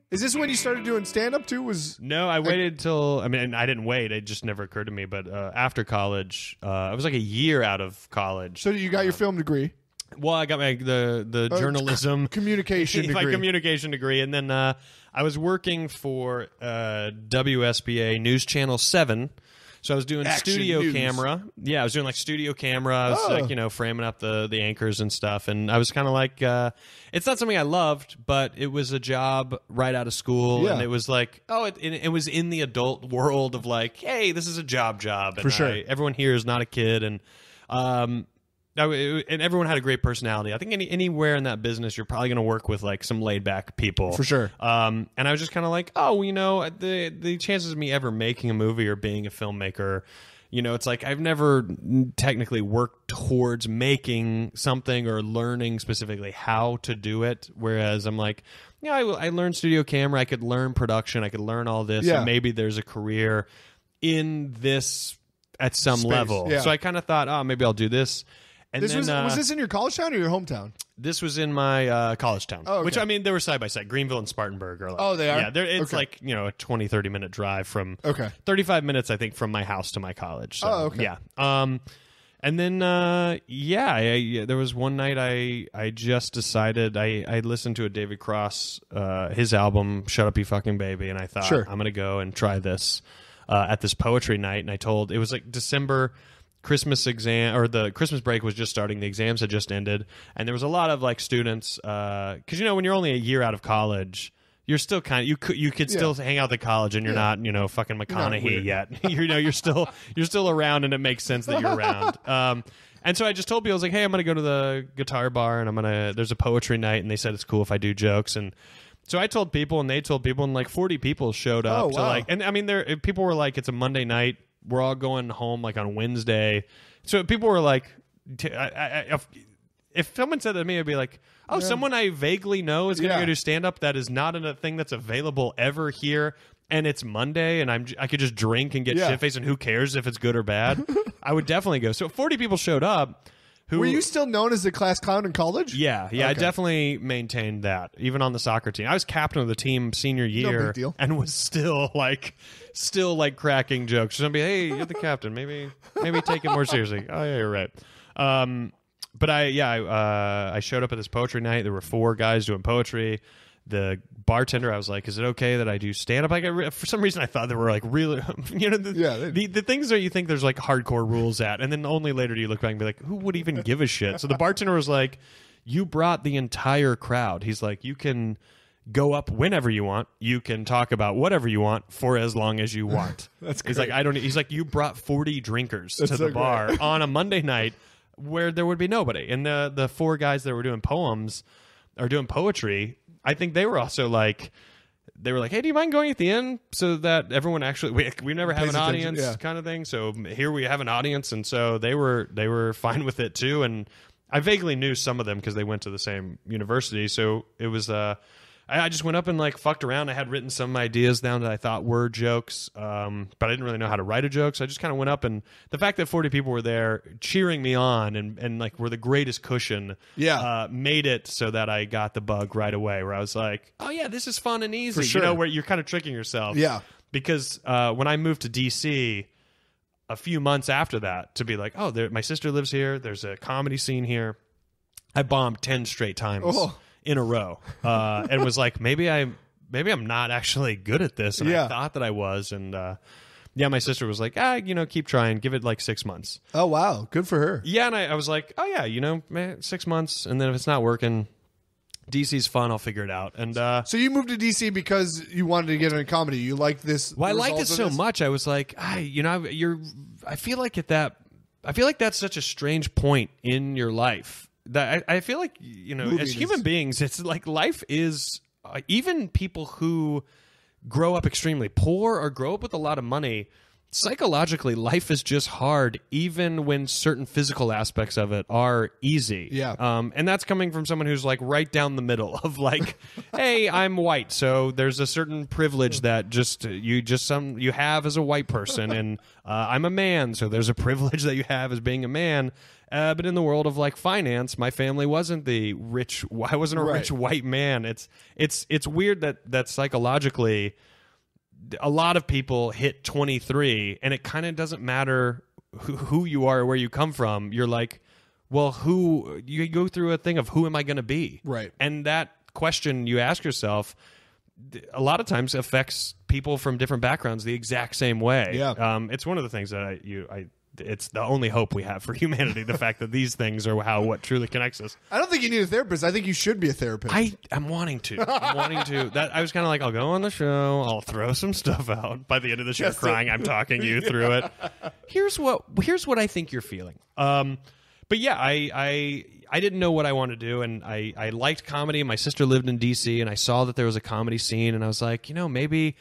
Is this when you started doing stand-up too? No, I waited till... I mean, I didn't wait. It just never occurred to me. But after college, I was like a year out of college. So you got your film degree? Well, I got the journalism... Communication degree. My communication degree. And then I was working for WSBA News Channel 7. So I was doing studio camera. Yeah, I was doing like studio camera. I was like, framing up the anchors and stuff. And I was kind of like, it's not something I loved, but it was a job right out of school. Yeah. And it was like, it was in the adult world of like, hey, this is a job. And for sure. Everyone here is not a kid. And everyone had a great personality. I think anywhere in that business, you're probably going to work with like some laid back people for sure. And I was just kind of like, the chances of me ever making a movie or being a filmmaker, it's like I've never technically worked towards making something or learning specifically how to do it. Whereas I'm like, I learned studio camera, I could learn production, I could learn all this, and maybe there's a career in this at some level. Yeah. So I kind of thought, maybe I'll do this. And was this in your college town or your hometown? This was in my college town, okay. Which, I mean, they were side by side. Greenville and Spartanburg are like, they are? Yeah, it's like, a 20, 30-minute drive from, 35 minutes, I think, from my house to my college. So, okay. Yeah. And then, there was one night I just decided, I listened to a David Cross, his album, Shut Up You Fucking Baby, and I thought, I'm going to go and try this at this poetry night. And it was like December... Christmas exam, or the Christmas break was just starting. The exams had just ended, and there was a lot of like students because when you're only a year out of college, you're still kind of you could still hang out at the college, and you're not fucking McConaughey yet. You're still around, and it makes sense that you're around. And so I just told people, I was like, hey, I'm gonna go to the guitar bar, and there's a poetry night, and they said it's cool if I do jokes. And so I told people, and they told people, and like 40 people showed up. Oh, wow. And I mean, people were like, it's a Monday night. We're all going home like on Wednesday. So people were like, if someone said that to me, I'd be like, someone I vaguely know is going to go do stand-up that is not a thing that's available ever here, and it's Monday, and I could just drink and get shit-faced, and who cares if it's good or bad? I would definitely go. So 40 people showed up. Were you still known as the class clown in college? Yeah, okay. I definitely maintained that, even on the soccer team. I was captain of the team senior year, no big deal. And was still cracking jokes. Somebody, hey, you're the captain. Maybe take it more seriously. Oh yeah, you're right. But I showed up at this poetry night. There were 4 guys doing poetry. The bartender, I was like, is it okay that I do stand-up? For some reason, I thought there were like really, the things that you think there's like hardcore rules at, and then only later do you look back and be like, who would even give a shit? So the bartender was like, you brought the entire crowd. He's like, you can go up whenever you want. You can talk about whatever you want for as long as you want. That's great. He's like, he's like, you brought 40 drinkers to the bar on a Monday night where there would be nobody. And the 4 guys that were doing poems or doing poetry, I think they were also like, hey, do you mind going at the end so that everyone actually we never have an audience kind of thing. So here we have an audience, and so they were fine with it too. And I vaguely knew some of them because they went to the same university. So it was I just went up and like fucked around. I had written some ideas down that I thought were jokes, but I didn't really know how to write a joke. So I just kind of went up, and the fact that 40 people were there cheering me on and like were the greatest cushion, made it so that I got the bug right away. Where I was like, oh yeah, this is fun and easy. For sure. Where you're kind of tricking yourself. Yeah. Because when I moved to DC a few months after that, to be like, oh, my sister lives here. There's a comedy scene here. I bombed 10 straight times. In a row, and was like, maybe I'm not actually good at this, and I thought that I was, and my sister was like, keep trying, give it like 6 months. Oh wow, good for her. Yeah, and I was like, oh yeah, man, 6 months, and then if it's not working, DC's fun, I'll figure it out. And so you moved to DC because you wanted to get into comedy. You liked this. Well, I liked it so much. I was like, I feel like that's such a strange point in your life. That I feel like, as human beings, it's like life is, even people who grow up extremely poor or grow up with a lot of money, psychologically, life is just hard, even when certain physical aspects of it are easy. Yeah. And that's coming from someone who's like right down the middle of like, hey, I'm white, so there's a certain privilege that you have as a white person, and I'm a man, so there's a privilege that you have as being a man. But in the world of like finance, my family wasn't the rich. I wasn't a rich white man. It's weird that psychologically, a lot of people hit 23 and it kind of doesn't matter who you are or where you come from. You're like, well, you go through a thing of who am I going to be? Right. And that question you ask yourself a lot of times affects people from different backgrounds the exact same way. Yeah. It's one of the things that it's the only hope we have for humanity, the fact that these things are what truly connects us. I don't think you need a therapist. I think you should be a therapist. I'm wanting to. I was kind of like, I'll go on the show, I'll throw some stuff out. By the end of the show, crying, I'm talking you through it. Here's what I think you're feeling. But yeah, I didn't know what I wanted to do, and I liked comedy. My sister lived in D.C., and I saw that there was a comedy scene, and I was like, maybe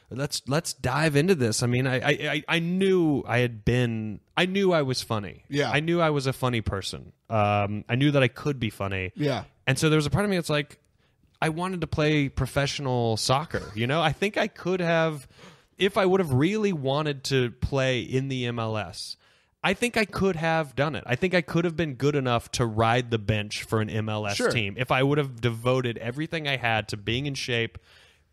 let's dive into this. I mean, I knew I knew I was funny. Yeah. I knew I was a funny person. I knew that I could be funny. Yeah. And so there was a part of me that's like, I wanted to play professional soccer. I think I could have, if I would have really wanted to play in the MLS, I think I could have done it. I think I could have been good enough to ride the bench for an MLS team if I would have devoted everything I had to being in shape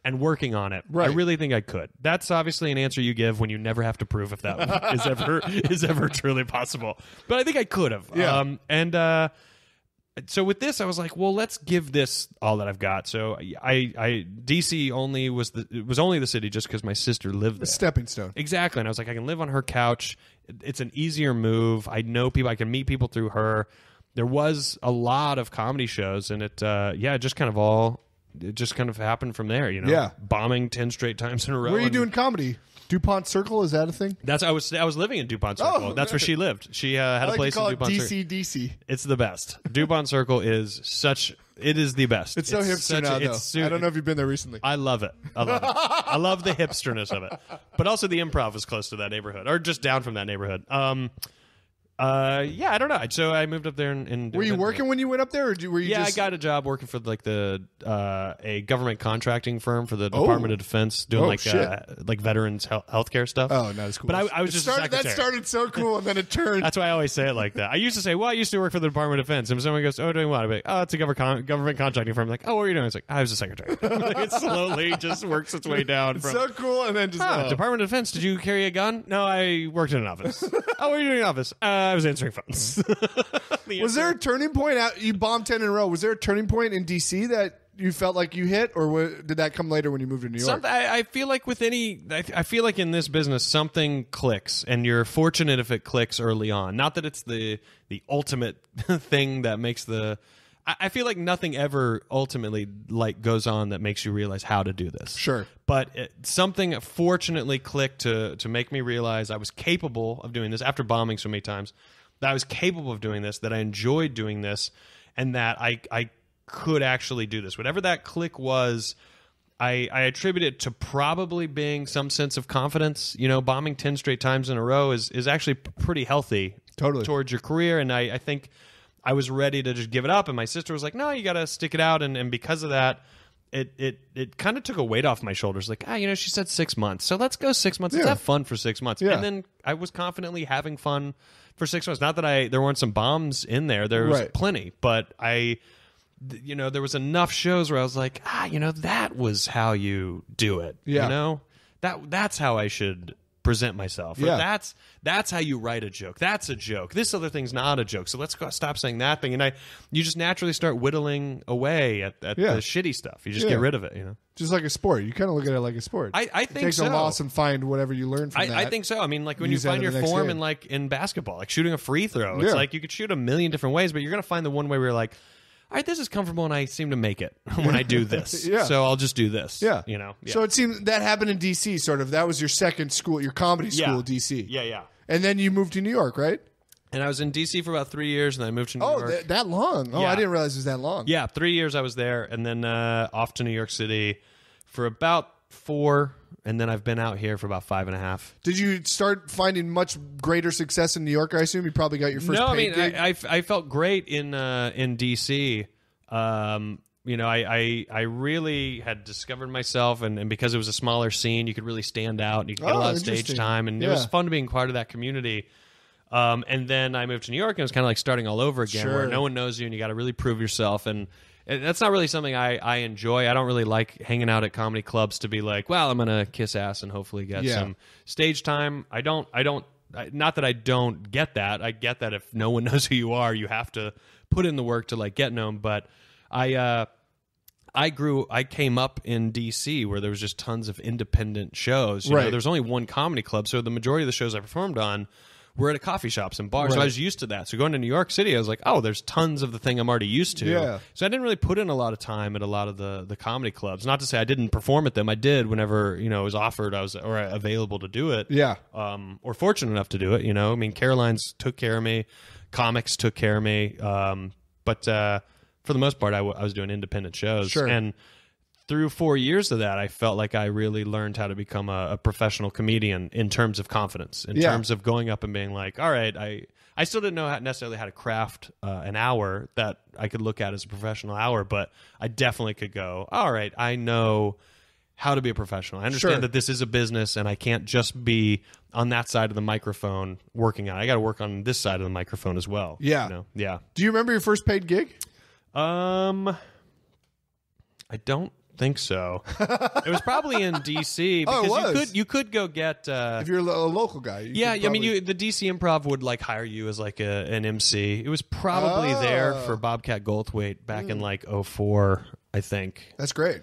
and working on it. Right. I really think I could. That's obviously an answer you give when you never have to prove if that is ever truly possible. But I think I could have. Yeah. So with this, I was like, well, let's give this all that I've got. So DC only was only the city just because my sister lived there. A stepping stone. Exactly. And I was like, I can live on her couch. It's an easier move. I know people. I can meet people through her. There was a lot of comedy shows, and it just kind of happened from there, Yeah. Bombing 10 straight times in a row. Where are you doing comedy? DuPont Circle, is that a thing? I was living in DuPont Circle. That's where she lived. She had a place in DuPont Circle. DC. It's the best. DuPont Circle is it is the best. It's so hipster now, though. I don't know if you've been there recently. I love it. I love the hipsterness of it. But also the Improv is close to that neighborhood, or just down from that neighborhood. I don't know. So I moved up there and were you working when you went up there, or were you? Yeah, just... I got a job working for like a government contracting firm for the Department of Defense, doing like veterans healthcare stuff. Oh, not as cool. But I was just a secretary. That started so cool, and then it turned. That's why I always say it like that. I used to say, "Well, I used to work for the Department of Defense," and someone goes, "Oh, doing what?" I'm like, "Oh, it's a government contracting firm." I'm like, "Oh, what are you doing?" It's like, "I was a secretary." It slowly just works its way down. It's so cool, and then just Department of Defense. Did you carry a gun? No, I worked in an office. Oh, what are you doing in an office? I was answering phones. Was there a turning point? You bombed 10 in a row. Was there a turning point in DC that you felt like you hit, or did that come later when you moved to New York? I feel like I feel like in this business something clicks, and you're fortunate if it clicks early on. Not that it's the ultimate thing that makes the. I feel like nothing ever ultimately like goes on that makes you realize how to do this. Sure. But something fortunately clicked to make me realize I was capable of doing this after bombing so many times. That I was capable of doing this, that I enjoyed doing this, and that I could actually do this. Whatever that click was, I attribute it to probably being some sense of confidence. Bombing 10 straight times in a row is actually pretty healthy towards your career, and I think I was ready to just give it up, and my sister was like, no, you got to stick it out, and because of that, it kind of took a weight off my shoulders. Like, she said 6 months, so let's go 6 months. Let's have fun for 6 months. Yeah. And then I was confidently having fun for 6 months. Not that there weren't some bombs in there. There was plenty, but there was enough shows where I was like, that was how you do it. Yeah. That's how I should present myself. Or Yeah. that's how you write a joke. That's a joke. This other thing's not a joke. So let's stop saying that thing. And you just naturally start whittling away at the shitty stuff. You just get rid of it. Just like a sport. You kind of look at it like a sport. I think take so. the loss and find whatever you learn from that. I think so. I mean, like when you find your form in basketball, like shooting a free throw, it's like you could shoot a million different ways, but you're going to find the one way where you're like, all right, this is comfortable, and I seem to make it when I do this. So I'll just do this. Yeah. So it seemed that happened in D.C. sort of. That was your second school, your comedy school, D.C. Yeah. And then you moved to New York, right? And I was in D.C. for about 3 years, and then I moved to New York. Oh, that long? Oh, Yeah. I didn't realize it was that long. Yeah, 3 years I was there, and then off to New York City for about 4, and then I've been out here for about 5.5. Did you start finding much greater success in New York? I assume you probably got your first. No, paid gig. I felt great in DC. I really had discovered myself, and because it was a smaller scene, you could really stand out, and you could get a lot of stage time, and it was fun being part of that community. And then I moved to New York, and it was kind of like starting all over again, where no one knows you, and you got to really prove yourself. And that's not really something I enjoy. I don't really like hanging out at comedy clubs to be like, well, I'm gonna kiss ass and hopefully get some stage time. I don't. Not that I don't get that. I get that if no one knows who you are, you have to put in the work to like get known. But I came up in DC where there was just tons of independent shows. You know, there was only one comedy club, so the majority of the shows I performed on were at coffee shops and bars. So I was used to that. So going to New York City, I was like, oh, there's tons of the thing I'm already used to. Yeah. So I didn't really put in a lot of time at a lot of the comedy clubs. Not to say I didn't perform at them. I did whenever, it was offered, or available to do it. Yeah. Or fortunate enough to do it, I mean, Caroline's took care of me. Comics took care of me. But for the most part, I was doing independent shows. Sure. And through 4 years of that, I felt like I really learned how to become a professional comedian in terms of confidence, in terms of going up and being like, all right, I still didn't know necessarily how to craft an hour that I could look at as a professional hour, but I definitely could go, all right, I know how to be a professional. I understand that this is a business, and I can't just be on that side of the microphone working on it. I got to work on this side of the microphone as well. Yeah. Yeah. Do you remember your first paid gig? I don't think so. It was probably in DC because you could go get if you're a local guy. I mean, the DC Improv would like hire you as like an MC. It was probably there for Bobcat Goldthwait back in like 2004, I think. That's great.